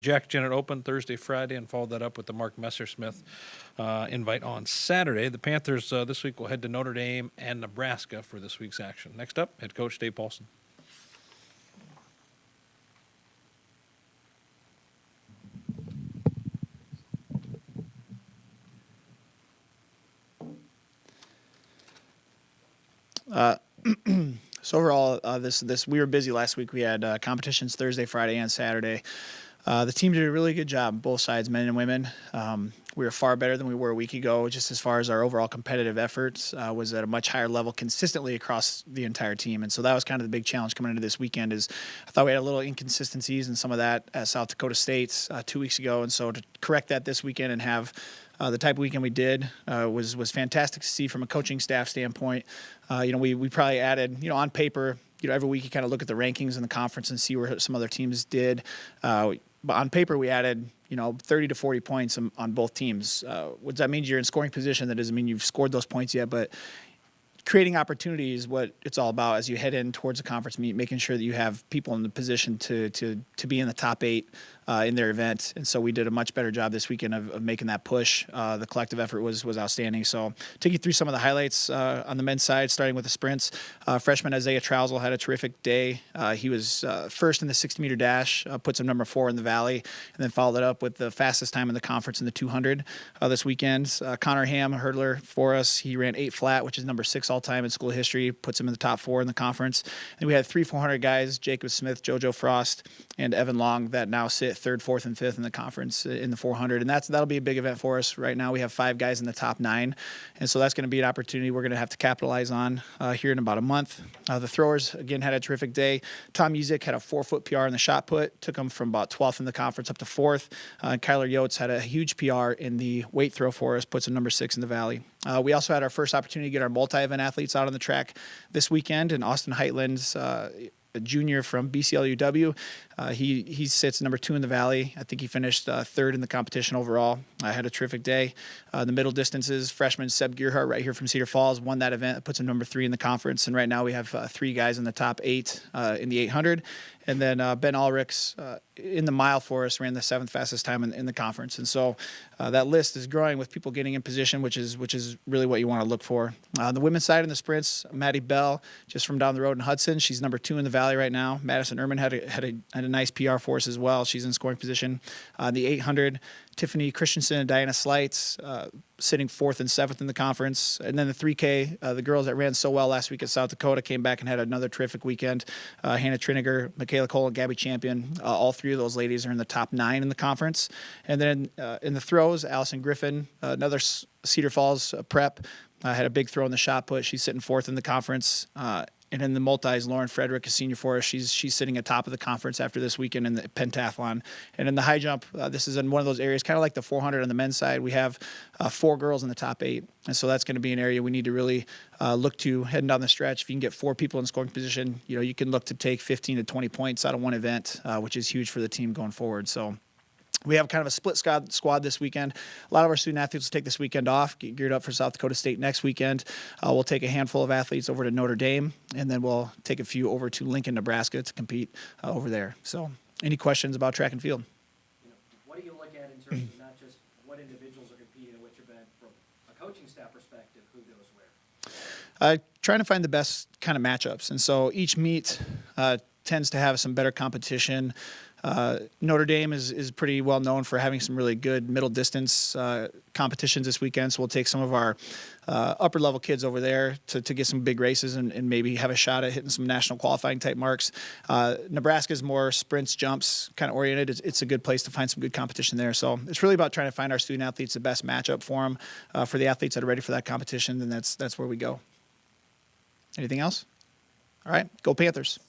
Jack Janet Open Thursday, Friday, and followed that up with the Mark Messersmith invite on Saturday. The Panthers this week will head to Notre Dame and Nebraska for this week's action. Next up, head coach Dave Paulson. So overall, this we were busy last week. We had competitions Thursday, Friday, and Saturday. The team did a really good job, both sides, men and women. We were far better than we were a week ago, just as far as our overall competitive efforts was at a much higher level consistently across the entire team. And so that was kind of the big challenge coming into this weekend is I thought we had a little inconsistencies in some of that at South Dakota State 2 weeks ago. And so to correct that this weekend and have the type of weekend we did was fantastic to see from a coaching staff standpoint. We probably added, on paper, every week you kind of look at the rankings in the conference and see where some other teams did. But on paper, we added, 30 to 40 points on both teams. What that means you're in scoring position. That doesn't mean you've scored those points yet, but creating opportunity is what it's all about as you head in towards the conference meet, making sure that you have people in the position to be in the top 8 in their event. And so we did a much better job this weekend of making that push. The collective effort was outstanding. So take you through some of the highlights on the men's side, starting with the sprints. Freshman Isaiah Trousel had a terrific day. He was first in the 60-meter dash, puts him number 4 in the Valley, and then followed it up with the fastest time in the conference in the 200 this weekend. Connor Ham, a hurdler for us, he ran 8 flat, which is number 6 all-time in school history, puts him in the top 4 in the conference. And we had 3 400 guys, Jacob Smith, JoJo Frost, and Evan Long, that now sit 3rd, 4th, and 5th in the conference in the 400. And that'll be a big event for us. Right now we have 5 guys in the top 9. And so that's going to be an opportunity we're going to have to capitalize on here in about a month. The throwers, again, had a terrific day. Tom Music had a 4-foot PR in the shot put, took him from about 12th in the conference up to 4th. Kyler Yotes had a huge PR in the weight throw for us, puts him number 6 in the Valley. We also had our first opportunity to get our multi-event athletes out on the track this weekend, and Austin Heitland's a junior from BCLUW. He sits number 2 in the Valley. I think he finished 3rd in the competition overall. I had a terrific day. The middle distances, freshman Seb Gearhart right here from Cedar Falls won that event. It puts him number 3 in the conference. And right now we have 3 guys in the top 8 in the 800. And then Ben Ulrichs in the mile for us ran the 7th fastest time in the conference. And so that list is growing with people getting in position, which is really what you want to look for. On the women's side in the sprints, Maddie Bell, just from down the road in Hudson, she's number 2 in the Valley right now. Madison Ehrman had a nice PR for us as well. She's in scoring position. The 800, Tiffany Christensen and Diana Slights sitting 4th and 7th in the conference. And then the 3K, the girls that ran so well last week at South Dakota came back and had another terrific weekend. Hannah Triniger, Michaela Cole, and Gabby Champion, all 3 of those ladies are in the top 9 in the conference. And then in the throws, Allison Griffin, another Cedar Falls prep, had a big throw in the shot put. She's sitting 4th in the conference. And in the multis, Lauren Frederick, a senior for us. She's sitting atop of the conference after this weekend in the pentathlon. And in the high jump, this is in one of those areas, kind of like the 400 on the men's side. We have 4 girls in the top 8. And so that's going to be an area we need to really look to heading down the stretch. If you can get 4 people in scoring position, you can look to take 15 to 20 points out of one event, which is huge for the team going forward. So we have kind of a split squad this weekend. A lot of our student athletes will take this weekend off, get geared up for South Dakota State next weekend. We'll take a handful of athletes over to Notre Dame, and then we'll take a few over to Lincoln, Nebraska to compete over there. So any questions about track and field? What do you look at in terms of not just what individuals are competing in which event, from a coaching staff perspective, who goes where? Trying to find the best kind of matchups. And so each meet tends to have some better competition. Notre Dame is pretty well known for having some really good middle distance competitions this weekend. So we'll take some of our upper level kids over there to get some big races and maybe have a shot at hitting some national qualifying type marks. Nebraska is more sprints, jumps kind of oriented. It's a good place to find some good competition there. So it's really about trying to find our student athletes the best matchup for them, for the athletes that are ready for that competition. And that's where we go. Anything else? All right, go Panthers.